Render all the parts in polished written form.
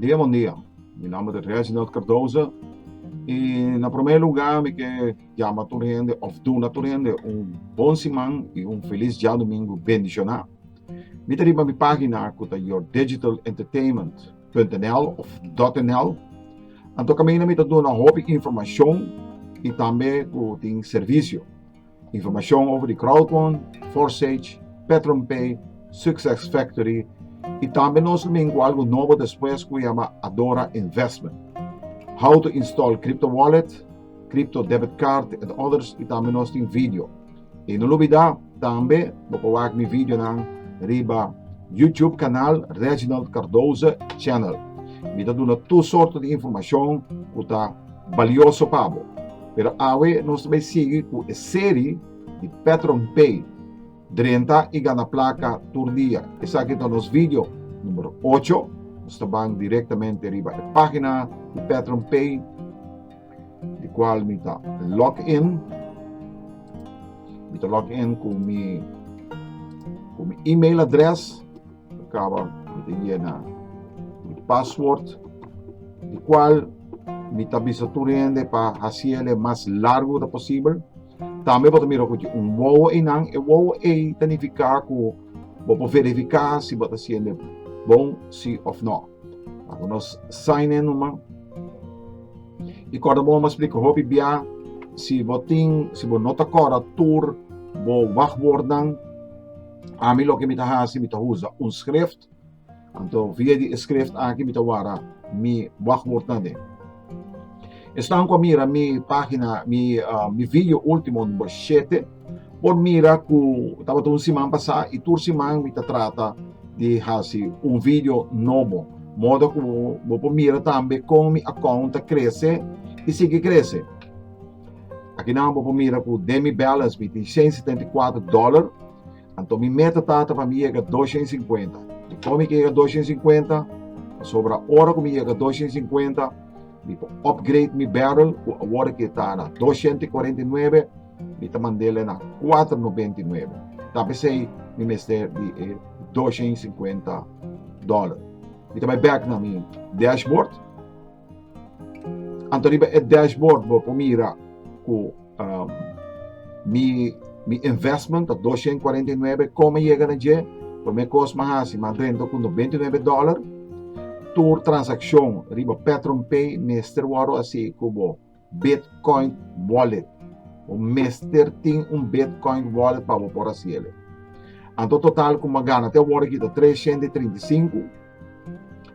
bom dia. Mi nome é Reginald Cardoso. E, na primeiro lugar, me quero chamar a gente, ou doar a gente, bom semana e feliz dia domingo bendicional. Me teriba minha página, que é yourdigitalentertainment.nl ou .nl. Então, caminho me dando uma hobby informação e também tem serviço. Informação over crowdfunding, Forsage, Patreon Pay, Success Factory e também nós temos algo novo depois que chama Adora Investment. How to install crypto wallet, crypto debit card and others e também nós temos vídeo. E não olvidar também vou colocar meu vídeo na riba YouTube canal Reginald Cardoso Channel. Me dá toda sorte de informação que está valioso para você. Pero hoje nós também seguimos com a série de Patreon Pay. 30 e ganha placa por dia. Essa aqui é o nosso vídeo número 8. Nós estamos diretamente arriba da página de Patreon Pay, de qual me está login. Me está login com meu e-mail address. Acaba de llenar meu password, de qual me está bisatuando para fazer ele mais largo da possível. Também pode mirar que wow e não, wow e significa que vou verificar se está sendo bom, se ou não. Agora nós sign in uma e quando vamos explicar hobby bia se você não está agora tour vou wachtwoorden a mim lo que me está fazendo me está usa script então via de script aqui me está wara me wachtwoorden. Estão com a mira minha página, meu vídeo último número 7, por mira que estava toda semana passada e toda semana me trata de fazer vídeo novo, modo que vou mira também como minha conta cresce e sigue cresce. Aqui não vou mira que demi balance me tem $174, então minha meta para mim é 250. E como que é 250, sobra hora que me é 250. Upgrade mi barrel, agora que está na 249, me mandei na 499. Tapi sei mi mester de $250. Me também back na mi dashboard. Então riba dashboard vou mira com mi investment a 249 como chega na je, por me cost mais mas rento com $99. Tour transação, riba Patreon Pay, Mr. Waro assim como Bitcoin Wallet. O Mr. tem Bitcoin Wallet para por assim ele. Então total como gana até o aqui da 335.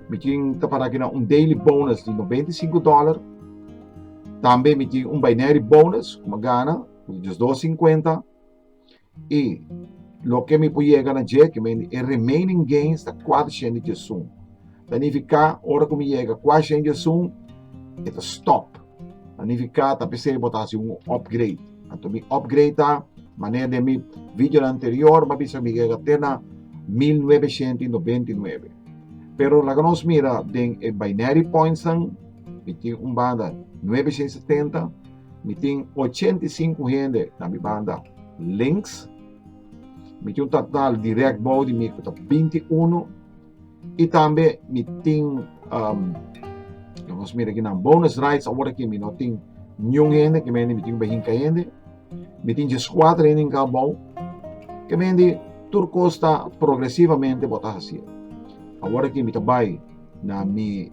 Me tinha para aqui daily bonus de $95. Também me tinha binary bonus como gana de 250 e lo que me podia ganhar que me remaining gains da 400. Significa, hora que me chega 400, é stop. Significa, tá pensando botar upgrade. Então, me upgrade tá, maneira de meu vídeo anterior, mas bisa me chega até na 1999. Pero lá que nós mira, tem binary points, me tem banda 970, me tem 85 gente na minha banda links, me tem total direct body, me tem 21. E também me tem vamos ver aqui na bonus rights agora que me não tem nenhum gente que me tem bem gente me tem just 4 gente em cada que me tudo custa progressivamente botar assim agora que me trabalho na mi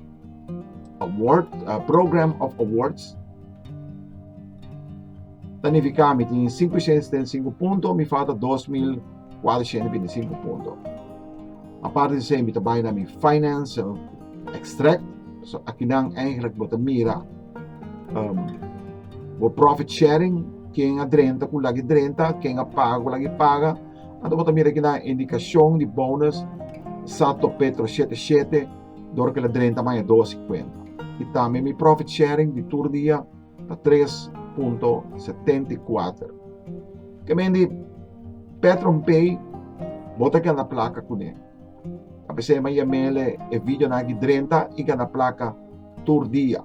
award program of awards significa me tem 575 pontos me falta 2.425 pontos. A parte de me trabalho na minha finance extract, so aqui não eigenlijk wat mira o profit sharing, quem adrenta com lagi drenta, quem apaga com lagi paga, então wat mira aqui na indicação de bônus Sato Petro 77, dor que la drenta mais 250. E também meu profit sharing de tur dia para 3.74. Que mendi Patreon Pay, bota aqui na placa com ele. A pessoa may mele e vídeo na aqui 30 e na placa tur dia.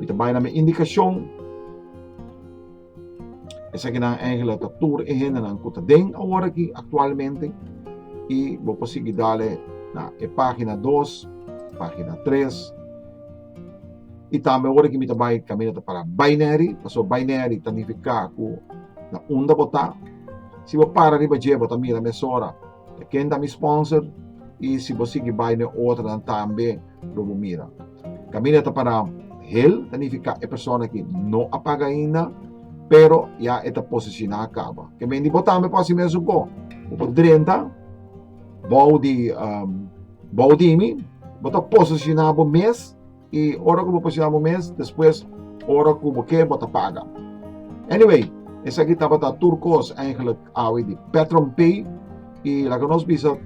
Ito ba na may indikasyon essa que na eigenlijk a tour e hen na kuta den agora aqui atualmente e vou conseguir darle na página 2 página 3. E também agora que me trabalho caminho para binary, so binary significa que na onda botar, se você para riba de botar mira mesora, quem dá me sponsor e se você que vai na outra também logo mira. Caminho para hell significa a pessoa que não apaga ainda, pero já está posicionada acaba. Que me botar me pode mesmo go, o 30 Baudimi, bota posicionado mês e hora que posicionado mês, depois hora que você bota paga. Anyway, essa aqui estava da turcos eigenlijk awi de Petron Pay e lá que nós vimos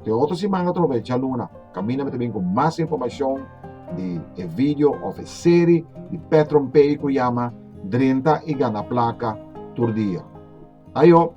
de outra semana através de Luna. Camina também com mais informação de vídeo ou de série de Petron Pay que chama 30 e gana placa por dia. Aí, ó.